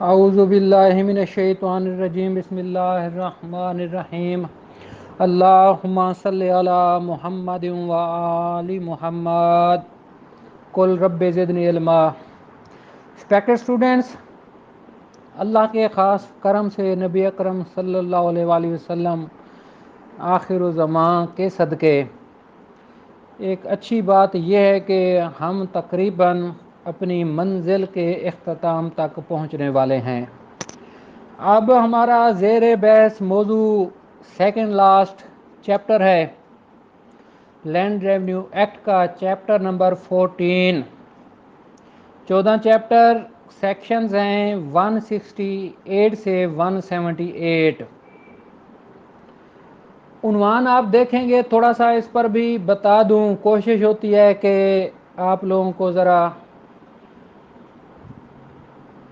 اعوذ باللہ من الشیطان الرجیم بسم اللہ الرحمن الرحیم اللہم صلی علی محمد و آل محمد قل رب زدنی علما۔ رسپیکٹڈ اسٹوڈنٹس، اللہ کے خاص کرم سے نبی اکرم صلی اللہ علیہ وآلہ وسلم آخر الزمان کے صدقے ایک اچھی بات یہ ہے کہ ہم تقریباً اپنی منزل کے اختتام تک پہنچنے والے ہیں۔ اب ہمارا زیر بحث موضوع سیکنڈ لاسٹ چیپٹر ہے، لینڈ ریونیو ایکٹ کا چیپٹر نمبر 14۔ 14 چیپٹر سیکشنز ہیں 168 سے 178۔ عنوان آپ دیکھیں گے، تھوڑا سا اس پر بھی بتا دوں، کوشش ہوتی ہے کہ آپ لوگوں کو ذرا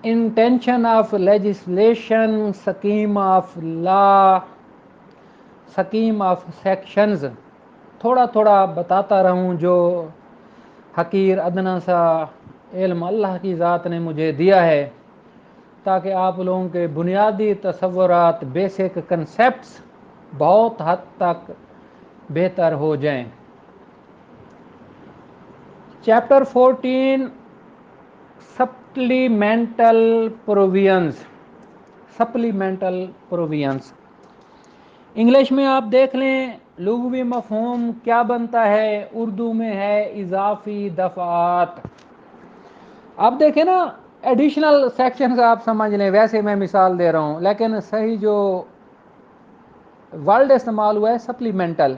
intention of legislation, scheme of law, scheme of sections تھوڑا تھوڑا بتاتا رہوں، جو حقیر ادنا سا علم اللہ کی ذات نے مجھے دیا ہے، تاکہ آپ لوگوں کے بنیادی تصورات، بیسک کنسیپٹس بہت حد تک بہتر ہو جائیں۔ Chapter 14، supplemental provisions. Supplemental provisions English میں آپ دیکھ لیں، لغوی مفہوم کیا بنتا ہے، اردو میں ہے اضافی دفعات۔ آپ دیکھیں نا، ایڈیشنل سیکشنز آپ سمجھ لیں، ویسے میں مثال دے رہا ہوں، لیکن صحیح جو ورڈ استعمال ہوا ہے سپلیمنٹل۔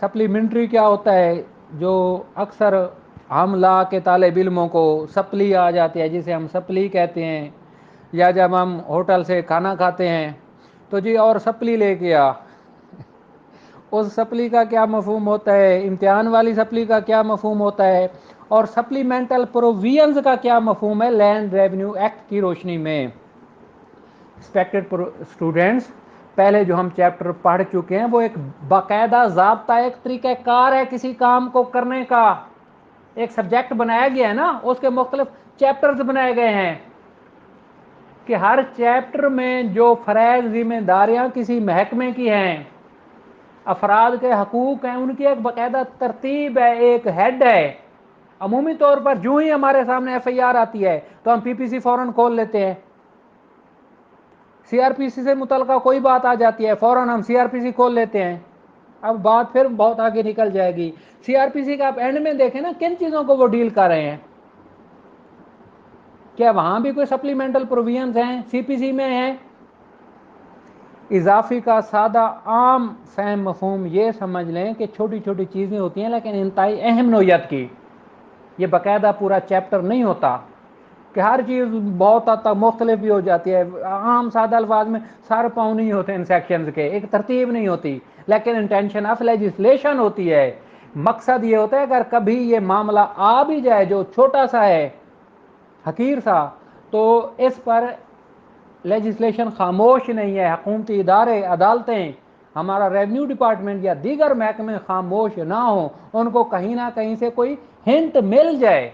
سپلیمنٹری کیا ہوتا ہے؟ جو اکثر ہم لا کے طالب علموں کو سپلی آ جاتی ہے، جسے ہم سپلی کہتے ہیں، یا جب ہم ہوٹل سے کھانا کھاتے ہیں تو جی اور سپلی لے کے آ، اس سپلی کا کیا مفہوم ہوتا ہے، امتحان والی سپلی کا کیا مفہوم ہوتا ہے، اور سپلیمنٹل پروویژنز کا کیا مفہوم ہے لینڈ ریونیو ایکٹ کی روشنی میں۔ رسپیکٹڈ اسٹوڈنٹس، پہلے جو ہم چیپٹر پڑھ چکے ہیں وہ ایک باقاعدہ ضابطہ، ایک طریقہ کار ہے کسی کام کو کرنے کا، ایک سبجیکٹ بنایا گیا ہے نا، اس کے مختلف چیپٹرز بنائے گئے ہیں کہ ہر چیپٹر میں جو فرائض ذمہ داریاں کسی محکمے کی ہیں، افراد کے حقوق ہیں، ان کی ایک باقاعدہ ترتیب ہے، ایک ہیڈ ہے۔ عمومی طور پر جو ہی ہمارے سامنے ایف آئی آر آتی ہے تو ہم پی پی سی فوراً کھول لیتے ہیں، سی آر پی سی سے متعلقہ کوئی بات آ جاتی ہے فوراً ہم سی آر پی سی کھول لیتے ہیں۔ اب بات پھر بہت آگے نکل جائے گی۔ سی آر پی سی کا آپ اینڈ میں دیکھیں نا، کن چیزوں کو وہ ڈیل کر رہے ہیں، کیا وہاں بھی کوئی سپلیمنٹل پروویژنز ہیں؟ سی پی سی میں ہیں۔ اضافی کا سادہ عام فہم مفہوم یہ سمجھ لیں کہ چھوٹی چھوٹی چیزیں ہوتی ہیں لیکن انتہائی اہم نوعیت کی۔ یہ باقاعدہ پورا چیپٹر نہیں ہوتا کہ ہر چیز بہت حد تک مختلف بھی ہو جاتی ہے، عام سادہ الفاظ میں سر پاؤں نہیں ہوتے ان سیکشنز کے، ایک ترتیب نہیں ہوتی، لیکن انٹینشن آف لیجسلیشن ہوتی ہے۔ مقصد یہ ہوتا ہے اگر کبھی یہ معاملہ آ بھی جائے جو چھوٹا سا ہے، حقیر سا، تو اس پر لیجسلیشن خاموش نہیں ہے، حکومتی ادارے، عدالتیں، ہمارا ریونیو ڈپارٹمنٹ یا دیگر محکمے خاموش نہ ہوں، ان کو کہیں نہ کہیں سے کوئی ہنٹ مل جائے۔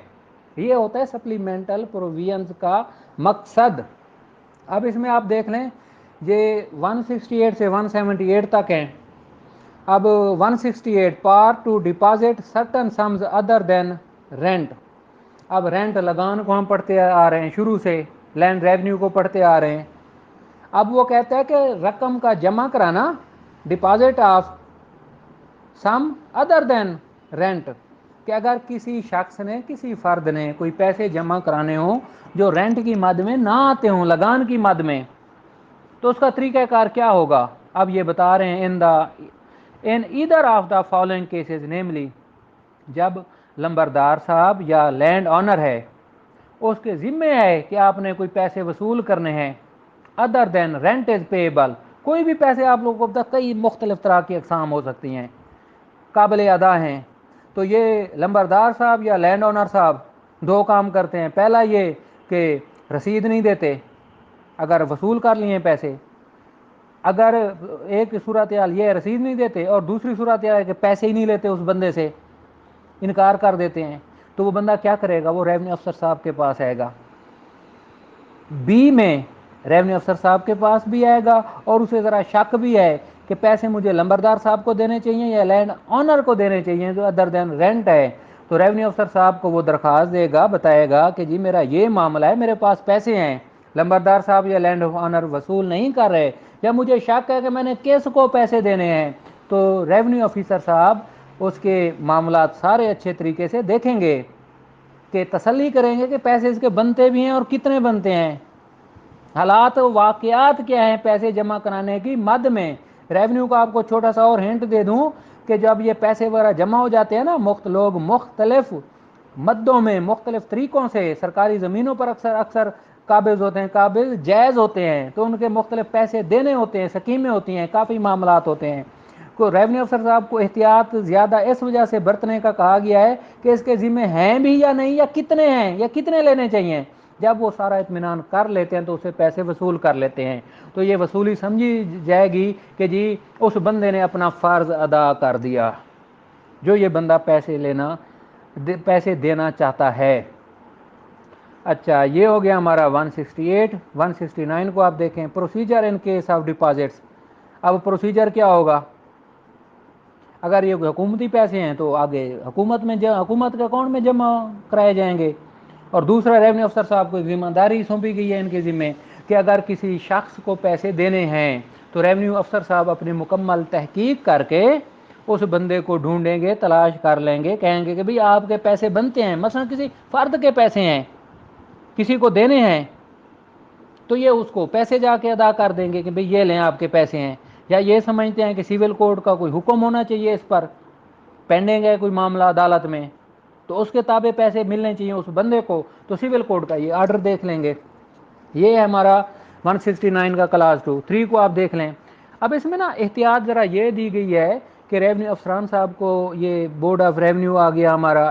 یہ ہوتا ہے سپلیمنٹل پروویژنز کا مقصد۔ اب اس میں آپ دیکھ لیں، یہ 168 سے 178 تک ہیں۔ اب 168، پار to deposit certain sums other than rent. اب رینٹ لگان کو ہم پڑھتے آ رہے ہیں شروع سے، لینڈ ریونیو کو پڑھتے آ رہے ہیں۔ اب وہ کہتا ہے کہ رقم کا جمع کرانا، deposit of some other than rent, کہ اگر کسی شخص نے، کسی فرد نے کوئی پیسے جمع کرانے ہوں جو رینٹ کی مد میں نہ آتے ہوں، لگان کی مد میں، تو اس کا طریقہ کار کیا ہوگا؟ اب یہ بتا رہے ہیں، in either of the following cases, namely جب لمبردار صاحب یا لینڈ آنر ہے، اس کے ذمے ہے کہ آپ نے کوئی پیسے وصول کرنے ہیں، other than rent is payable, کوئی بھی پیسے آپ لوگوں کو پتہ، کئی مختلف طرح کی اقسام ہو سکتی ہیں، قابل ادا ہیں، تو یہ لمبردار صاحب یا لینڈ آنر صاحب دو کام کرتے ہیں۔ پہلا یہ کہ رسید نہیں دیتے اگر وصول کر لیے پیسے، اگر ایک صورتحال یہ رسید نہیں دیتے، اور دوسری صورتحال ہے کہ پیسے ہی نہیں لیتے اس بندے سے، انکار کر دیتے ہیں، تو وہ بندہ کیا کرے گا؟ وہ ریونیو افسر صاحب کے پاس آئے گا، بی میں ریونیو افسر صاحب کے پاس بھی آئے گا اور اسے ذرا شک بھی ہے کہ پیسے مجھے لمبردار صاحب کو دینے چاہیے یا لینڈ آنر کو دینے چاہیے جو ادر دین رینٹ ہے، تو ریونیو افسر صاحب کو وہ درخواست دے گا، بتائے گا کہ جی میرا یہ معاملہ ہے، میرے پاس پیسے ہیں، لمبردار صاحب یا لینڈ آنر وصول نہیں کر رہے، یا مجھے شک ہے کہ میں نے کس کو پیسے دینے ہیں، تو ریونیو آفیسر صاحب اس کے معاملات سارے اچھے طریقے سے دیکھیں گے کہ تسلی کریں گے کہ پیسے اس کے بنتے بھی ہیں اور کتنے بنتے ہیں، حالات واقعات کیا ہیں پیسے جمع کرانے کی مد میں۔ ریونیو کو آپ کو چھوٹا سا اور ہنٹ دے دوں کہ جب یہ پیسے وغیرہ جمع ہو جاتے ہیں نا، لوگ مختلف مدوں میں مختلف طریقوں سے سرکاری زمینوں پر اکثر اکثر قابض ہوتے ہیں، قابض جائز ہوتے ہیں، تو ان کے مختلف پیسے دینے ہوتے ہیں، سکیمیں ہوتی ہیں، کافی معاملات ہوتے ہیں، کو ریونیو افسر صاحب کو احتیاط زیادہ اس وجہ سے برتنے کا کہا گیا ہے کہ اس کے ذمہ ہیں بھی یا نہیں، یا کتنے ہیں، یا کتنے لینے چاہیے، جب وہ سارا اطمینان کر لیتے ہیں تو اسے پیسے وصول کر لیتے ہیں، تو یہ وصولی سمجھی جائے گی کہ جی اس بندے نے اپنا فرض ادا کر دیا، جو یہ بندہ پیسے دینا چاہتا ہے۔ اچھا، یہ ہو گیا ہمارا 168۔ 169 کو آپ دیکھیں، procedure in case of deposits. اب پروسیجر کیا ہوگا؟ اگر یہ حکومتی پیسے ہیں تو آگے حکومت کے اکاؤنٹ میں جمع کرائے جائیں گے، اور دوسرا ریونیو افسر صاحب کو ذمہ داری سونپی گئی ہے ان کے ذمہ کہ اگر کسی شخص کو پیسے دینے ہیں تو ریونیو افسر صاحب اپنی مکمل تحقیق کر کے اس بندے کو ڈھونڈیں گے، تلاش کر لیں گے، کہیں گے کہ بھئی آپ کے پیسے بنتے ہیں، مثلا کسی فرد کے پیسے ہیں، کسی کو دینے ہیں، تو یہ اس کو پیسے جا کے ادا کر دیں گے کہ بھئی یہ لیں آپ کے پیسے ہیں، یا یہ سمجھتے ہیں کہ سول کوڈ کا کوئی حکم ہونا چاہیے اس پر، پینڈنگ ہے کوئی معاملہ عدالت میں تو اس کے تابع پیسے ملنے چاہیے اس بندے کو، تو سول کوڈ کا یہ آرڈر دیکھ لیں گے۔ یہ ہے ہمارا 169 کا کلاس 2۔ 3 کو آپ دیکھ لیں۔ اب اس میں نا احتیاط ذرا یہ دی گئی ہے کہ ریونیو افسران صاحب کو یہ بورڈ آف ریونیو آ گیا ہمارا،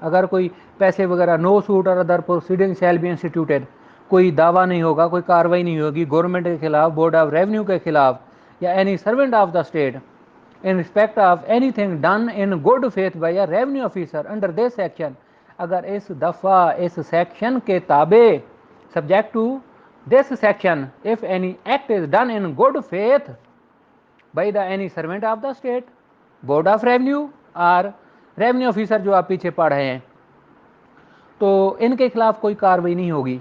اگر کوئی پیسے وغیرہ no suit or other proceeding shall be instituted, کوئی دعویٰ نہیں ہوگا، کوئی کاروائی نہیں ہوگی گورنمنٹ کے خلاف، بورڈ آف ریونیو کے خلاف، یا any servant of the state in respect of anything done in good faith by a revenue officer under this section، اگر اس دفعہ اس سیکشن کے تابع subject to this section if any act is done in good faith by the any servant of the state board of revenue or revenue officer جو آپ پیچھے پڑھ رہے ہیں، تو ان کے خلاف کوئی کاروائی نہیں ہوگی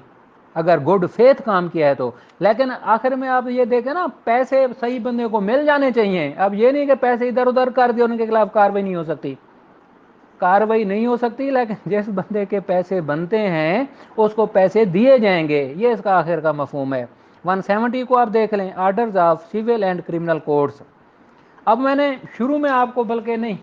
اگر گڈ فیتھ کام کیا ہے تو۔ لیکن آخر میں آپ یہ دیکھیں نا، پیسے صحیح بندے کو مل جانے چاہیے، اب یہ نہیں کہ پیسے ادھر ادھر کر دیا ان کے خلاف کاروائی نہیں ہو سکتی، کاروائی نہیں ہو سکتی، لیکن جس بندے کے پیسے بنتے ہیں اس کو پیسے دیے جائیں گے، یہ اس کا آخر کا مفہوم ہے۔ 170 کو آپ دیکھ لیں، orders of civil and criminal codes. اب میں نے شروع میں آپ کو، بلکہ نہیں،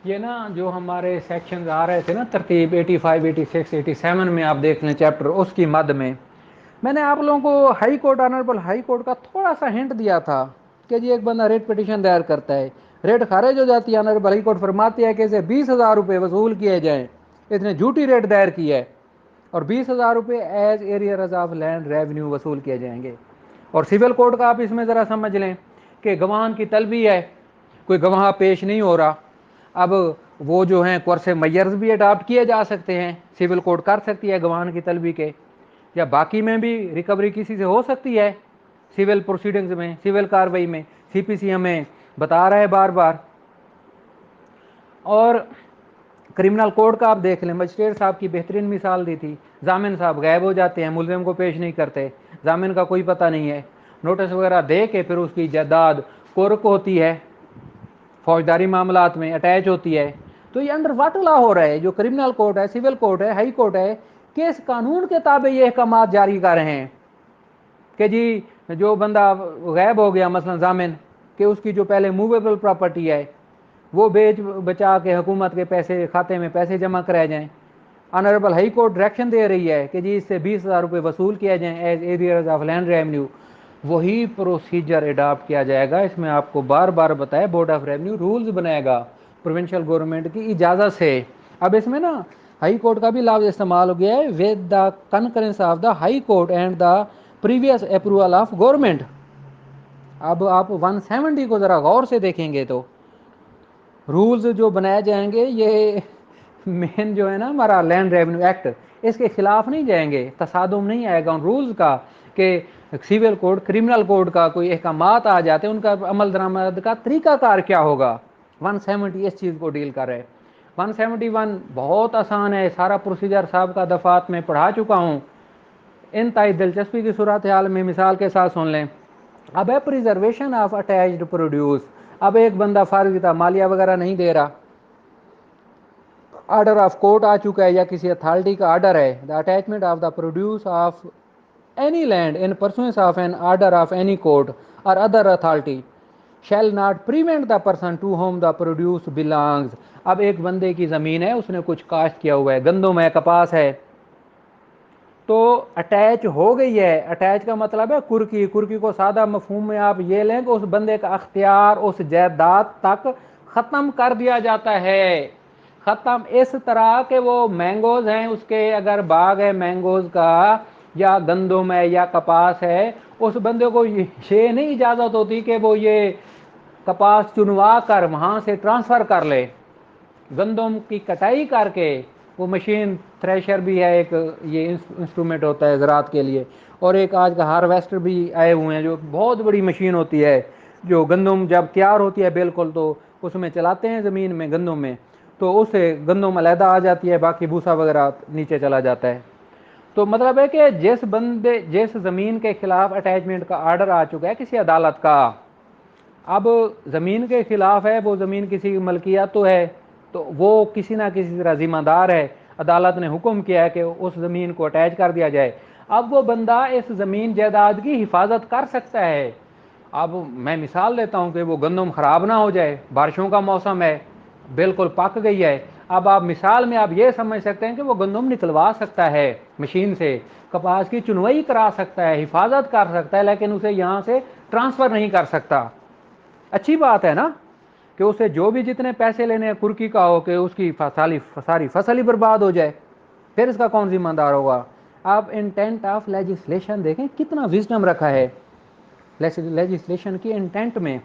یہ نا جو ہمارے سیکشنز آ رہے تھے نا ترتیب 85 86 87 میں آپ دیکھ لیں چیپٹر، اس کی مد میں نے آپ لوگوں کو high court, honourable high court کا تھوڑا سا ہنٹ دیا تھا کہ جی ایک بندہ ریٹ پٹیشن دائر کرتا ہے، ریٹ خارج ہو جاتی ہے، آنریبل ہائی کورٹ فرماتی ہے کہ اسے 20,000 روپے وصول کیے جائیں، اس نے جھوٹی ریٹ دائر کی ہے، اور 20,000 روپے ایز ایریئرز آف لینڈ ریونیو وصول کیے جائیں گے۔ اور سول کوڈ کا آپ اس میں ذرا سمجھ لیں کہ گواہان کی طلبی ہے، کوئی گواہ پیش نہیں ہو رہا، اب وہ جو ہیں کورس میئرز بھی اڈاپٹ کیے جا سکتے ہیں، سول کوڈ کر سکتی ہے گواہان کی طلبی کے، یا باقی میں بھی ریکوری کسی سے ہو سکتی ہے، سول پروسیڈنگز میں، سول کاروائی میں، سی پی سی ہمیں بتا رہا ہے بار بار۔ اور کرمنل کوڈ کا آپ دیکھ لیں، مجسٹریٹ صاحب کی بہترین مثال دی تھی، ضامن صاحب غائب ہو جاتے ہیں، ملزم کو پیش نہیں کرتے، ضامن کا کوئی پتہ نہیں ہے، نوٹس وغیرہ دے کے پھر اس کی جائیداد کورک ہوتی ہے، فوجداری معاملات میں اٹیچ ہوتی ہے، تو یہ انڈر واٹ لا ہو رہا ہے، جو کرمنل کورٹ ہے، سول کورٹ ہے، ہائی کورٹ ہے، کس قانون کے تابع یہ احکامات جاری کر رہے ہیں کہ جی جو بندہ غائب ہو گیا، مثلا ضامن، کہ اس کی جو پہلے موویبل پراپرٹی ہے وہ بیچ بچا کے حکومت کے پیسے کھاتے میں پیسے جمع کرائے جائیں، آنریبل ہائی کورٹ ڈائریکشن دے رہی ہے کہ جی اس سے 20,000 روپے وصول کیا جائیں ایز ایریئرز آف لینڈ ریونیو، وہی پروسیجر اڈاپٹ کیا جائے گا، اس میں آپ کو بار بار بتایا بورڈ آف ریونیو رولز بنائے گا پروونشل گورنمنٹ کی اجازت سے۔ اب اس میں نا ہائی کورٹ کا بھی لفظ استعمال ہو گیا ہے، with the concurrence of the high court and the previous approval of government. اب آپ 170 کو ذرا غور سے دیکھیں گے تو رولز جو بنائے جائیں گے، یہ مین جو ہے نا ہمارا لینڈ ریونیو ایکٹ، اس کے خلاف نہیں جائیں گے، تصادم نہیں آئے گا ان رولز کا کہ سول کوڈ کرمنل کوڈ کا کوئی احکامات آ جاتے ہیں، ان کا عمل درآمد کا طریقہ کار کیا ہوگا۔ 170 اس چیز کو ڈیل کر رہے۔ 171 بہت آسان ہے، سارا پروسیجر سابقہ دفعات میں پڑھا چکا ہوں، انتہائی دلچسپی کی صورتحال میں مثال کے ساتھ سن لیں۔ اب ہے پریزرویشن آف اٹیچڈ پروڈیوس۔ اب ایک بندہ فرض کی مالیہ وغیرہ نہیں دے رہا، آرڈر آف کورٹ آ چکا ہے یا کسی اتھارٹی کا آرڈر ہے، the attachment of the produce of any land in pursuance of an order of any court or other authority shall not prevent the person to whom the produce belongings. اب ایک بندے کی زمین ہے، اس نے کچھ کاشت کیا ہوا ہے، گندم ہے، کپاس ہے، تو اٹیچ ہو گئی ہے۔ اٹیچ کا مطلب ہے کرکی، کرکی کو سادہ مفہوم میں آپ یہ لیں کہ اس بندے کا اختیار اس جائیداد تک ختم کر دیا جاتا ہے۔ ختم اس طرح کہ وہ مینگوز ہیں، اس کے اگر باغ ہے مینگوز کا یا گندم ہے یا کپاس ہے، اس بندے کو یہ نہیں اجازت ہوتی کہ وہ یہ کپاس چنوا کر وہاں سے ٹرانسفر کر لے۔ گندم کی کٹائی کر کے، وہ مشین تھریشر بھی ہے ایک، یہ انسٹرومنٹ ہوتا ہے زراعت کے لیے، اور ایک آج کا ہارویسٹر بھی آئے ہوئے ہیں جو بہت بڑی مشین ہوتی ہے، جو گندم جب تیار ہوتی ہے بالکل تو اس میں چلاتے ہیں زمین میں گندم میں، تو اس سے گندم علیحدہ آ جاتی ہے، باقی بھوسا وغیرہ نیچے چلا جاتا ہے۔ تو مطلب ہے کہ جس زمین کے خلاف اٹیچمنٹ کا آرڈر آ چکا ہے کسی عدالت کا، اب زمین کے خلاف ہے، وہ زمین کسی کی ملکیت تو ہے، تو وہ کسی نہ کسی طرح ذمہ دار ہے، عدالت نے حکم کیا ہے کہ اس زمین کو اٹیچ کر دیا جائے۔ اب وہ بندہ اس زمین جائیداد کی حفاظت کر سکتا ہے۔ اب میں مثال دیتا ہوں کہ وہ گندم خراب نہ ہو جائے، بارشوں کا موسم ہے، بالکل پک گئی ہے، اب آپ مثال میں آپ یہ سمجھ سکتے ہیں کہ وہ گندم نکلوا سکتا ہے مشین سے، کپاس کی چنوائی کرا سکتا ہے، حفاظت کر سکتا ہے، لیکن اسے یہاں سے ٹرانسفر نہیں کر سکتا۔ اچھی بات ہے نا کہ اسے جو بھی جتنے پیسے لینے ہیں کرکی کا ہو کہ اس کی ساری فصل ہی برباد ہو جائے، پھر اس کا کون ذمہ دار ہوگا؟ آپ انٹینٹ آف لیجسلیشن دیکھیں کتنا وزڈم رکھا ہے لیجسلیشن کی انٹینٹ میں۔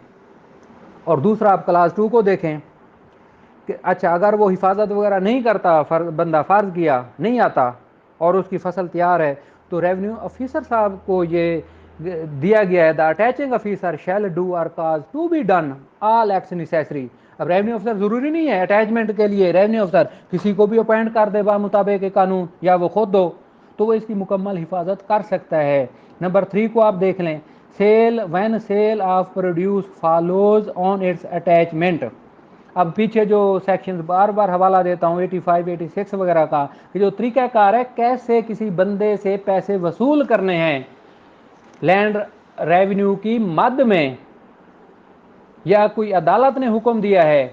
اور دوسرا آپ کلاس 2 کو دیکھیں کہ اچھا اگر وہ حفاظت وغیرہ نہیں کرتا، بندہ فرض کیا نہیں آتا اور اس کی فصل تیار ہے، تو ریونیو آفیسر صاحب کو یہ دیا گیا ہے، the attaching officer shall do or cause to be done all acts necessary. اب ریونیو افسر ضروری نہیں ہے اٹیچمنٹ کے لیے، ریونیو افسر کسی کو بھی اپوائنٹ کر دے با مطابق قانون، یا وہ خود دو، تو وہ اس کی مکمل حفاظت کر سکتا ہے۔ نمبر 3 کو آپ دیکھ لیں، sale when sale of produce follows on its attachment. اب پیچھے جو سیکشن بار بار حوالہ دیتا ہوں 85 86 وغیرہ کا، کہ جو طریقہ کار ہے کیسے کسی بندے سے پیسے وصول کرنے ہیں لینڈ ریونیو کی مد میں، یا کوئی عدالت نے حکم دیا ہے،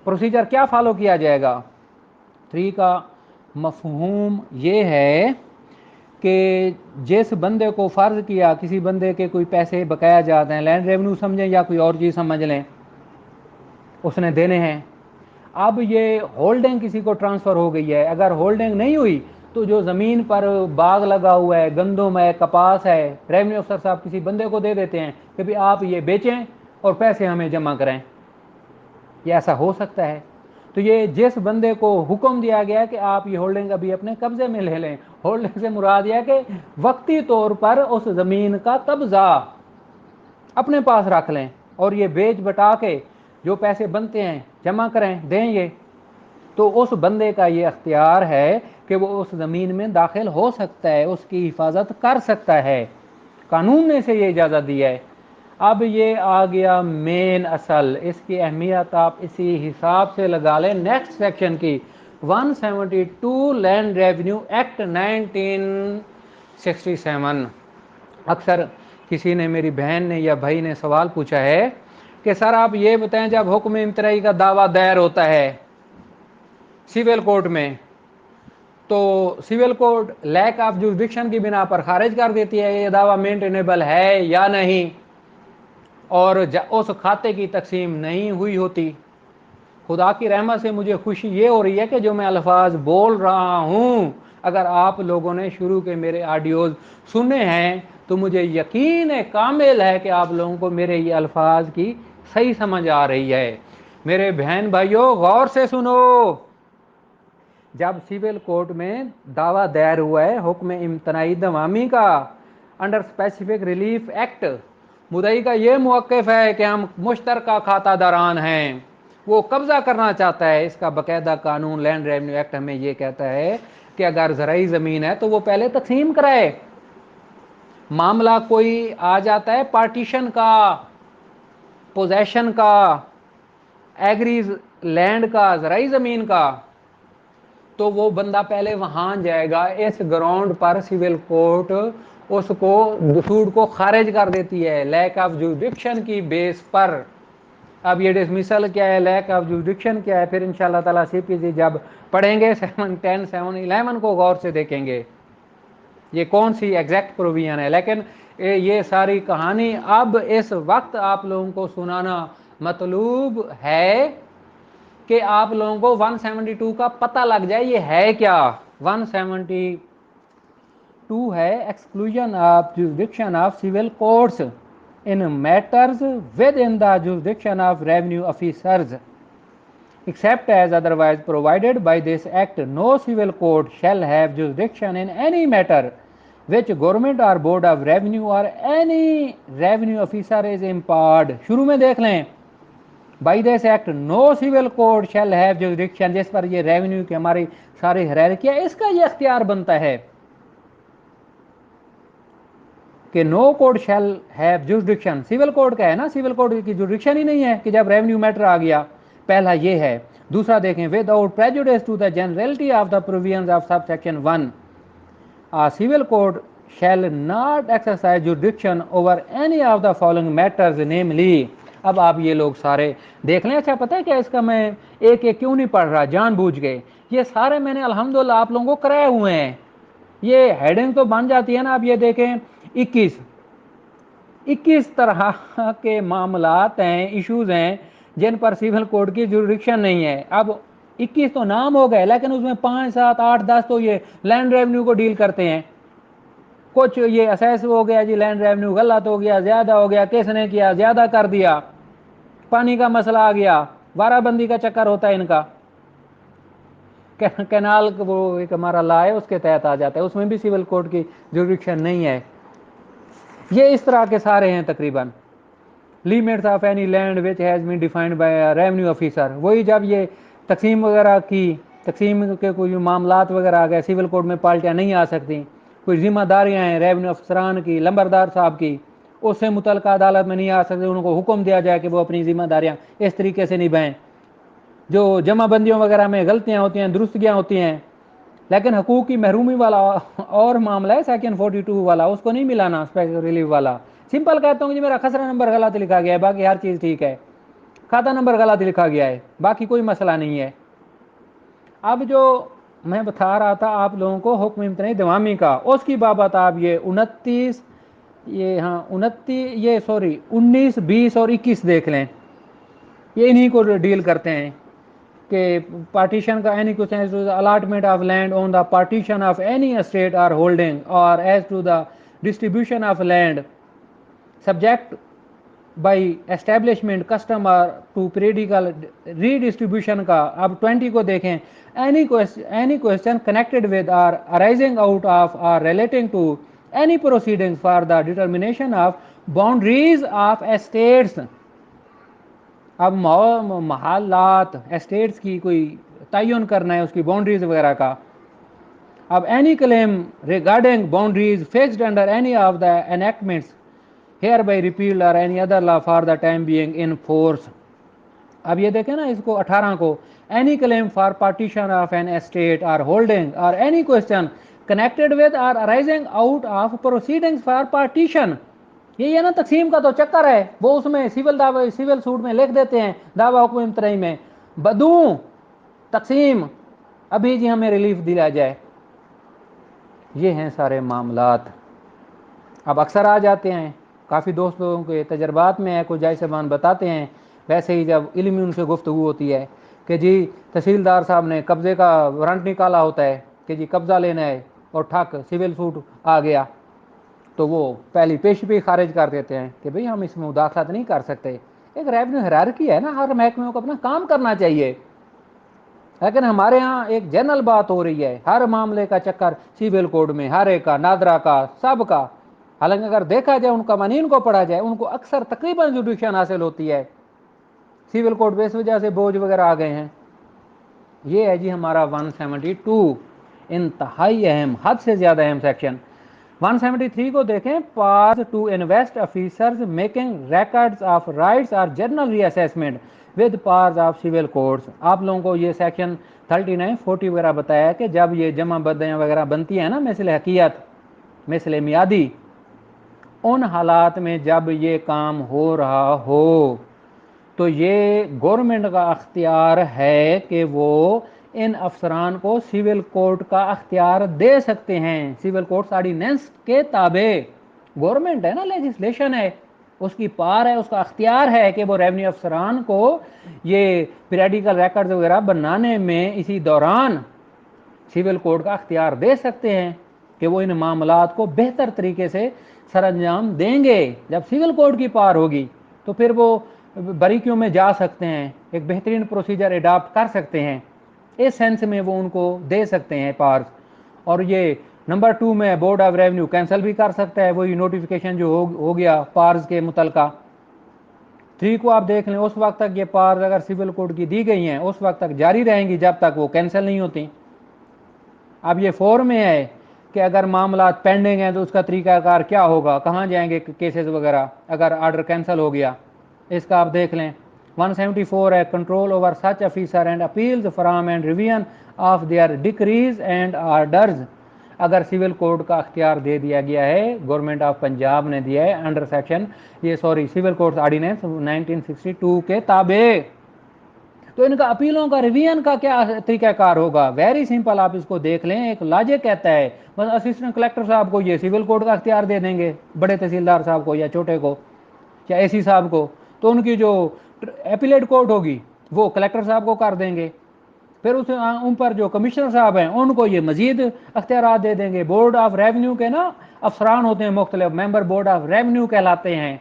پروسیجر کیا فالو کیا جائے گا۔ 3 کا مفہوم یہ ہے کہ جس بندے کو فرض کیا کسی بندے کے کوئی پیسے بقایا جاتے ہیں، لینڈ ریونیو سمجھیں یا کوئی اور چیز سمجھ لیں، اس نے دینے ہیں۔ اب یہ ہولڈنگ کسی کو ٹرانسفر ہو گئی ہے، اگر ہولڈنگ نہیں ہوئی تو جو زمین پر باغ لگا ہوا ہے، گندم ہے، کپاس ہے، ریونیو افسر صاحب کسی بندے کو دے دیتے ہیں کہ بھی آپ یہ بیچیں اور پیسے ہمیں جمع کریں۔ یہ ایسا ہو سکتا ہے۔ تو یہ جس بندے کو حکم دیا گیا کہ آپ یہ ہولڈنگ ابھی اپنے قبضے میں لے لیں، ہولڈنگ سے مراد یہ کہ وقتی طور پر اس زمین کا قبضہ اپنے پاس رکھ لیں اور یہ بیچ بٹا کے جو پیسے بنتے ہیں جمع کریں، دیں یہ، تو اس بندے کا یہ اختیار ہے کہ وہ اس زمین میں داخل ہو سکتا ہے، اس کی حفاظت کر سکتا ہے، قانون نے اسے یہ اجازت دی ہے۔ اب یہ آ گیا مین اصل، اس کی اہمیت آپ اسی حساب سے لگا لیں نیکسٹ سیکشن کی، 172 لینڈ ریونیو ایکٹ 1967۔ اکثر کسی نے، میری بہن نے یا بھائی نے سوال پوچھا ہے کہ سر آپ یہ بتائیں جب حکم امتناعی کا دعویٰ دائر ہوتا ہے سول کورٹ میں، تو civil court lack of jurisdiction کی بنا پر خارج کر دیتی ہے یہ دعویٰ مینٹینیبل ہے یا نہیں، اور اس کھاتے کی تقسیم نہیں ہوئی ہوتی۔ خدا کی رحمت سے مجھے خوشی یہ ہو رہی ہے کہ جو میں الفاظ بول رہا ہوں، اگر آپ لوگوں نے شروع کے میرے آڈیوز سنے ہیں تو مجھے یقین کامل ہے کہ آپ لوگوں کو میرے یہ الفاظ کی صحیح سمجھ آ رہی ہے۔ میرے بہن بھائیوں غور سے سنو، جب سول کوڈ میں دعویٰ دائر ہوا ہے حکم امتناعی دوامی کا انڈر اسپیسیفک ریلیف ایکٹ، مدعی کا یہ موقف ہے کہ ہم مشترکہ کھاتہ داران ہیں، وہ قبضہ کرنا چاہتا ہے، اس کا باقاعدہ قانون لینڈ ریونیو ایکٹ ہمیں یہ کہتا ہے کہ اگر زرعی زمین ہے تو وہ پہلے تقسیم کرائے۔ معاملہ کوئی آ جاتا ہے پارٹیشن کا، پوزیشن کا، ایگریز لینڈ کا، زرعی زمین کا، تو وہ بندہ پہلے وہاں جائے گا، اس گراؤنڈ پر سول کورٹ اس کو سوٹ کو خارج کر دیتی ہے لیک آف جوریڈکشن کی بیس پر۔ اب یہ ڈسمسل کیا ہے، لیک آف جوریڈکشن کیا ہے، پھر انشاءاللہ تعالیٰ سی پی سی جب پڑھیں گے 710 711 کو غور سے دیکھیں گے یہ کون سی ایگزیکٹ پروویژن ہے۔ لیکن یہ ساری کہانی اب اس وقت آپ لوگوں کو سنانا مطلوب ہے کہ آپ لوگوں کو 172 کا پتہ لگ جائے یہ ہے کیا۔ 172 ہے exclusion of jurisdiction of civil courts in matters within the jurisdiction of revenue officers, except as otherwise provided by this act, no civil court shall have jurisdiction in any matter which government or board of revenue or any revenue officer is empowered۔ شروع میں دیکھ لیں by this act no civil court shall have jurisdiction، جس پر یہ revenue کی ہماری ساری hierarchy ہے اس کا یہ اختیار بنتا ہے کہ no code shall have jurisdiction, civil code کا ہے نا، سول کوڈ کی جوریڈکشن ہی نہیں ہے کہ جب ریونیو میٹر آ گیا، پہلا یہ ہے۔ دوسرا دیکھیں without prejudice to the generality of the provisions of sub section 1 civil code shall not exercise jurisdiction over any of the following matters namely. اب آپ یہ لوگ سارے دیکھ لیں۔ اچھا پتہ ہے کیا اس کا میں ایک ایک کیوں نہیں پڑھ رہا جان بوجھ کے، یہ سارے میں نے الحمدللہ آپ لوگوں کو کرائے ہوئے ہیں، یہ ہیڈنگ تو بن جاتی ہے نا۔ اب یہ دیکھیں 21 طرح کے معاملات ہیں، ایشوز ہیں جن پر سول کوڈ کی جوریڈکشن نہیں ہے۔ اب 21 تو نام ہو گئے لیکن اس میں 5 7 8 10 تو یہ لینڈ ریونیو کو ڈیل کرتے ہیں۔ کچھ یہ اسیس ہو گیا جی لینڈ ریونیو غلط ہو گیا، زیادہ ہو گیا، کس نے کیا، زیادہ کر دیا، پانی کا مسئلہ آ گیا، وارہ بندی کا چکر ہوتا ہے ان کا، کینال وہ ایک ہمارا لا ہے اس کے تحت آ جاتا ہے، اس میں بھی سول کوڈ کی جوریڈکشن نہیں ہے۔ یہ اس طرح کے سارے ہیں تقریباً۔ Limits of any land which has been defined by revenue officer, وہی جب یہ تقسیم وغیرہ کی، تقسیم کے کوئی معاملات وغیرہ آ گئے، سول کوڈ میں پالٹیاں نہیں آ سکتی، کوئی ذمہ داریاں ہیں ریونیو افسران کی، لمبردار صاحب کی، اس سے متعلقہ عدالت میں نہیں آ سکتے، ان کو حکم دیا جائے کہ وہ اپنی ذمہ داریاں اس طریقے سے نبھائیں۔ جو جمع بندیوں وغیرہ میں غلطیاں ہوتی ہیں، درستگیاں ہوتی ہیں، لیکن حقوق کی محرومی والا اور معاملہ ہے سیکشن 42 والا، اس کو نہیں ملانا، اسپیشل ریلیف والا۔ سمپل کہتا ہوں کہ میرا خسرہ نمبر غلط لکھا گیا ہے، باقی ہر چیز ٹھیک ہے، کھاتہ نمبر غلط لکھا گیا ہے، باقی کوئی مسئلہ نہیں ہے۔ اب جو میں بتا رہا تھا آپ لوگوں کو حکم امتناعی دوامی کا، اس کی بابت آپ یہ 19 20 اور 21 دیکھ لیں، یہ انہی کو ڈیل کرتے ہیں کہ پارٹیشن کا any question allotment of land on the partition of any estate or holding or as to the distribution of land subject by establishment custom or to periodical redistribution کا۔ اب 20 کو دیکھیں، any question connected with or arising out of or relating to any proceeding for the determination of boundaries of estates. اب محلات status کی کوئی تعین کرنا ہے اس کی باؤنڈریز وغیرہ کا۔ اب any claim regarding boundaries fixed under any of the enactments hereby repealed or any other law for the time being in force. اب یہ دیکھیں نا اس کو 18 کو، any claim for partition of an estate or holding or any question connected with or arising out of proceeding for partition. یہ ہے نا تقسیم کا تو چکر ہے، وہ اس میں سول سوٹ میں لکھ دیتے ہیں دعویٰ حکم امتناعی میں بدوں تقسیم، ابھی جی ہمیں ریلیف دیا جائے۔ یہ ہیں سارے معاملات۔ اب اکثر آ جاتے ہیں، کافی دوست لوگوں کے تجربات میں ہے، کچھ جائے صاحبان بتاتے ہیں، ویسے ہی جب علمی ان سے گفتگو ہوتی ہے کہ جی تحصیلدار صاحب نے قبضے کا وارنٹ نکالا ہوتا ہے کہ جی قبضہ لینا ہے، اور ٹھک سول سوٹ آ گیا تو وہ پہلی پیشی پہ خارج کر دیتے ہیں کہ بھئی ہم اس میں مداخلت نہیں کر سکتے۔ ایک ریونیو ہیرارکی ہے نا، ہر محکمے کو اپنا کام کرنا چاہیے۔ لیکن ہمارے ہاں ایک جنرل بات ہو رہی ہے، ہر معاملے کا چکر سیول کوڈ میں، ہر ایک کا، نادرا کا، سب کا۔ حالانکہ اگر دیکھا جائے ان قوانین کو پڑھا جائے، ان کو اکثر تقریباً جوڈیشن حاصل ہوتی ہے، سیول کوڈ پہ اس وجہ سے بوجھ وغیرہ آ گئے ہیں۔ یہ ہے جی ہمارا 172، انتہائی اہم، حد سے زیادہ اہم سیکشن۔ 173 کو دیکھیں، powers to invest officers making records of rights or general reassessment with powers of civil courts. آپ لوگوں کو یہ سیکشن 39 40 وغیرہ بتایا ہے کہ جب یہ جمع بدیاں وغیرہ بنتی ہیں نا، مثل حقیقت، مثل میادی، ان حالات میں جب یہ کام ہو رہا ہو تو یہ گورنمنٹ کا اختیار ہے کہ وہ ان افسران کو سیول کوڈ کا اختیار دے سکتے ہیں۔ سیول کوڈ آرڈیننس کے تابع گورنمنٹ ہے نا، لیجسلیشن ہے، اس کی پار ہے، اس کا اختیار ہے کہ وہ ریونیو افسران کو یہ پیریڈیکل ریکارڈز وغیرہ بنانے میں اسی دوران سیول کوڈ کا اختیار دے سکتے ہیں کہ وہ ان معاملات کو بہتر طریقے سے سر انجام دیں گے۔ جب سیول کوڈ کی پار ہوگی تو پھر وہ باریکیوں میں جا سکتے ہیں، ایک بہترین پروسیجر اڈاپٹ کر سکتے ہیں، اس سینس میں وہ ان کو دے سکتے ہیں پارز۔ اور یہ نمبر 2 میں بورڈ آف ریونیو کینسل بھی کر سکتا ہے، وہی نوٹیفیکیشن جو ہو گیا پارز کے متعلقہ۔ 3 کو آپ دیکھ لیں، اس وقت تک یہ پارز اگر سیول کوڈ کی دی گئی ہیں اس وقت تک جاری رہیں گی جب تک وہ کینسل نہیں ہوتی۔ اب یہ 4 میں ہے کہ اگر معاملات پینڈنگ ہیں تو اس کا طریقہ کار کیا ہوگا، کہاں جائیں گے کیسز وغیرہ اگر آرڈر کینسل ہو گیا، اس کا آپ دیکھ لیں۔ 174 ہے control over such officer and appeals from and revision of their decrees and orders. اگر سیول کوڈ کا اختیار دے دیا گیا ہے، گورنمنٹ آف پنجاب نے دیا ہے under section civil code ordinance 1962 کے تابع، تو ان کا اپیلوں کا ریویژن کا کیا طریقہ کار ہوگا؟ ویری سمپل، آپ اس کو دیکھ لیں، ایک لاجک کہتا ہے بس اسسٹنٹ کلیکٹر صاحب کو یہ سیول کوڈ کا اختیار دے دیں گے، بڑے تحصیلدار صاحب کو یا چھوٹے کو یا اے سی صاحب کو، تو ان کی جو اپیلیٹ کورٹ ہوگی وہ کلیکٹر صاحب کو کر دیں گے، پھر اس ان پر جو کمشنر صاحب ہیں ان کو یہ مزید اختیارات دے دیں گے۔ بورڈ آف ریونیو کے نا افسران ہوتے ہیں مختلف، ممبر بورڈ آف ریونیو کہلاتے ہیں،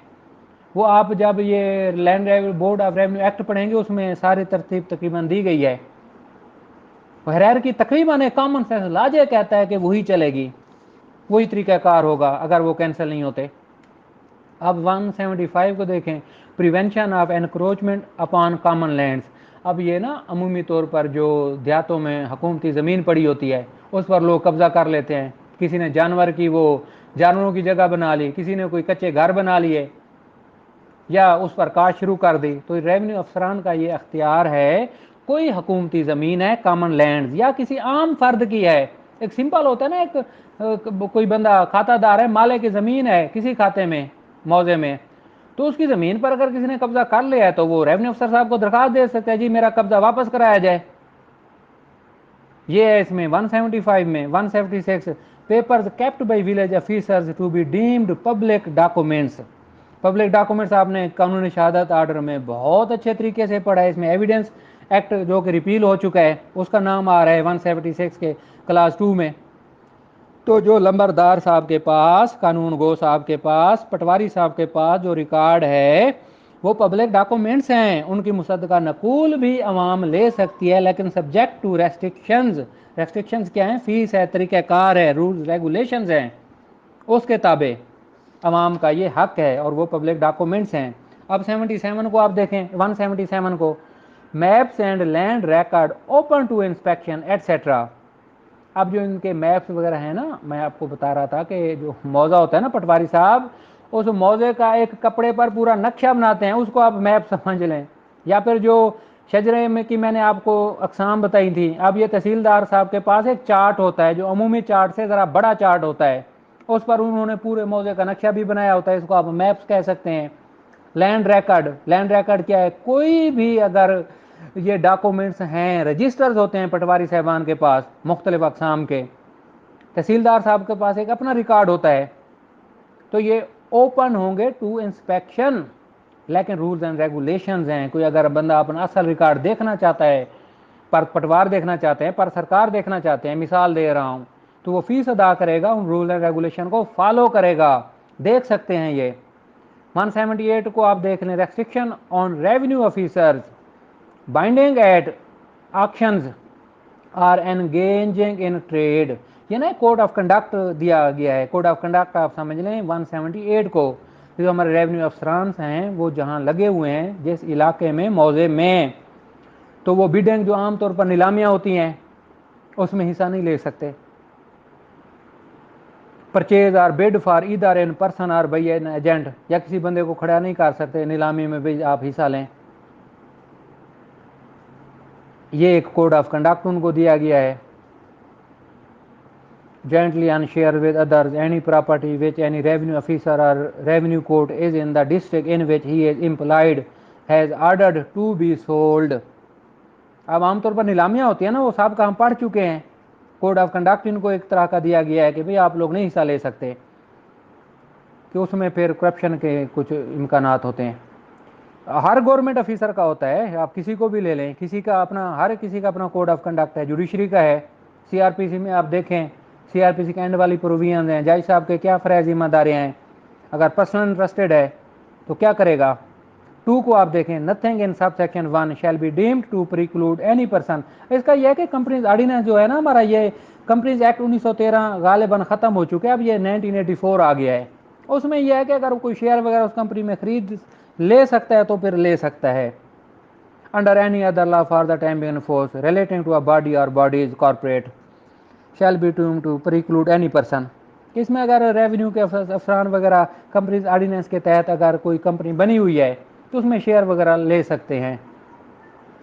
وہ آپ جب یہ land board of revenue act پڑھیں گے اس میں ساری ترتیب تقریباً دی گئی ہے، حریر کی تقریباً ایک کامن سینس لاجک کہتا ہے کہ وہی چلے گی، وہی طریقہ کار ہوگا اگر وہ کینسل نہیں ہوتے۔ اب 175 کو دیکھیں، prevention of encroachment upon common lands. اب یہ نا عمومی طور پر جو دیہاتوں میں حکومتی زمین پڑی ہوتی ہے اس پر لوگ قبضہ کر لیتے ہیں، کسی نے جانوروں کی جگہ بنا لی، کسی نے کوئی کچے گھر بنا لیے یا اس پر کاشت شروع کر دی، تو ریونیو افسران کا یہ اختیار ہے، کوئی حکومتی زمین ہے کامن لینڈز یا کسی عام فرد کی ہے، ایک سمپل ہوتا ہے نا، ایک کوئی بندہ کھاتہ دار ہے، مالک کی زمین ہے کسی کھاتے میں موضع میں، تو اس کی زمین پر اگر کسی نے قبضہ کر لیا ہے تو وہ ریونیو افسر صاحب کو درخواست دے سکتا ہے جی میرا قبضہ واپس کرایا جائے۔ یہ ہے اس میں 175 میں۔ 176 papers kept by village officers to be deemed public documents. Public documents آپ نے قانونی شہادت آرڈر میں بہت اچھے طریقے سے پڑھا ہے، اس میں ایویڈنس ایکٹ جو کہ ریپیل ہو چکا ہے اس کا نام آ رہا ہے 176 کے کلاس 2 میں۔ تو جو لمبردار صاحب کے پاس، قانون گو صاحب کے پاس، پٹواری صاحب کے پاس جو ریکارڈ ہے وہ پبلک ڈاکومنٹس ہیں، ان کی مصدقہ نقول بھی عوام لے سکتی ہے، لیکن سبجیکٹ ٹو ریسٹرکشنز۔ ریسٹرکشنز کیا ہیں؟ فیس ہے، طریقہ کار ہے، رولز ریگولیشنز ہیں، اس کے تابع عوام کا یہ حق ہے اور وہ پبلک ڈاکومنٹس ہیں۔ اب 77 کو آپ دیکھیں، 177 کو maps and land record open to inspection etcetera. اب جو ان کے میپس وغیرہ ہیں نا، میں آپ کو بتا رہا تھا کہ جو موضع ہوتا ہے نا پٹواری صاحب، اس موضع کا ایک کپڑے پر پورا نقشہ بناتے ہیں، اس کو آپ میپ سمجھ لیں، یا پھر جو شجرے میں کی میں نے آپ کو اقسام بتائی تھی، اب یہ تحصیلدار صاحب کے پاس ایک چارٹ ہوتا ہے جو عمومی چارٹ سے ذرا بڑا چارٹ ہوتا ہے، اس پر انہوں نے پورے موضع کا نقشہ بھی بنایا ہوتا ہے، اس کو آپ میپس کہہ سکتے ہیں۔ لینڈ ریکارڈ، لینڈ ریکارڈ کیا ہے؟ کوئی بھی اگر یہ ڈاکومنٹس ہیں، رجسٹرز ہوتے ہیں پٹواری صاحبان کے پاس مختلف اقسام کے، تحصیلدار صاحب کے پاس ایک اپنا ریکارڈ ہوتا ہے، تو یہ اوپن ہوں گے ٹو انسپیکشن، لیکن رولز اینڈ ریگولیشنز ہیں۔ کوئی اگر بندہ اپنا اصل ریکارڈ دیکھنا چاہتا ہے، پر پٹوار دیکھنا چاہتے ہیں، پر سرکار دیکھنا چاہتے ہیں، مثال دے رہا ہوں، تو وہ فیس ادا کرے گا، ان رول اینڈ ریگولیشن کو فالو کرے گا، دیکھ سکتے ہیں یہ۔ 178 کو آپ دیکھ لیں، restriction on revenue officers bidding at auctions. Or engaging in trade, یہ نا کوڈ آف کنڈکٹ دیا گیا ہے. کوڈ آف کنڈکٹ آپ سمجھ لیں 178 کو، جو ہمارے ریونیو افسران ہیں وہ جہاں لگے ہوئے ہیں جس علاقے میں موضع میں، تو وہ بیڈنگ جو عام طور پر نیلامیاں ہوتی ہیں اس میں حصہ نہیں لے سکتے. Purchase are bid for either in person or by an agent, یا کسی بندے کو کھڑا نہیں کر سکتے نیلامی میں بھی آپ حصہ لیں. یہ ایک کوڈ آف کنڈکٹ ان کو دیا گیا ہے. jointly and share with others any property which any revenue officer or revenue court is in the district in which he is employed has ordered to be sold. اب عام طور پر نیلامیاں ہوتی ہیں نا، وہ سابقہ ہم پڑھ چکے ہیں. کوڈ آف کنڈکٹ ان کو ایک طرح کا دیا گیا ہے کہ بھئی آپ لوگ نہیں حصہ لے سکتے، کہ اس میں پھر کرپشن کے کچھ امکانات ہوتے ہیں. ہر گورنمنٹ آفیسر کا ہوتا ہے، آپ کسی کو بھی لے لیں، کسی کا اپنا، ہر کسی کا اپنا کوڈ آف کنڈکٹ ہے. جوڈیشری کا ہے، سی آر پی سی میں آپ دیکھیں، سی آر پی سی کے اینڈ والی پروویژنز ہیں. جج صاحب کے کیا فرائض ذمہ داریاں ہیں، اگر پرسنل انٹرسٹڈ ہے تو کیا کرے گا. 2 کو آپ دیکھیں، nothing in sub section 1 shall be deemed to preclude any person. اس کا یہ ہے کہ کمپنیز آرڈیننس جو ہے نا ہمارا، یہ کمپنیز ایکٹ 1913 غالباً ختم ہو چکے ہیں، اب یہ 1984 آ گیا ہے. اس میں یہ ہے کہ اگر کوئی شیئر وغیرہ اس کمپنی میں خرید لے سکتا ہے تو پھر لے سکتا ہے. Under any other law for the time in force relating to a body or bodies corporate shall be to preclude any person. اس میں اگر ریونیو کے افسران وغیرہ کمپنیز آرڈیننس کے تحت اگر کوئی کمپنی بنی ہوئی ہے تو اس میں شیئر وغیرہ لے سکتے ہیں،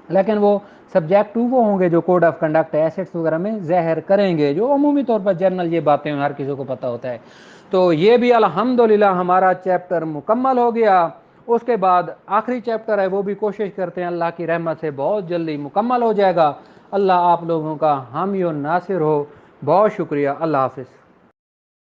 لیکن وہ سبجیکٹ ٹو وہ ہوں گے جو کوڈ آف کنڈکٹ ایسیٹس وغیرہ میں ظاہر کریں گے، جو عمومی طور پر جنرل یہ باتیں ہر کسی کو پتہ ہوتا ہے. تو یہ بھی الحمدللہ ہمارا چیپٹر مکمل ہو گیا. اس کے بعد آخری چیپٹر ہے، وہ بھی کوشش کرتے ہیں اللہ کی رحمت سے بہت جلدی مکمل ہو جائے گا. اللہ آپ لوگوں کا حامی و ناصر ہو. بہت شکریہ. اللہ حافظ.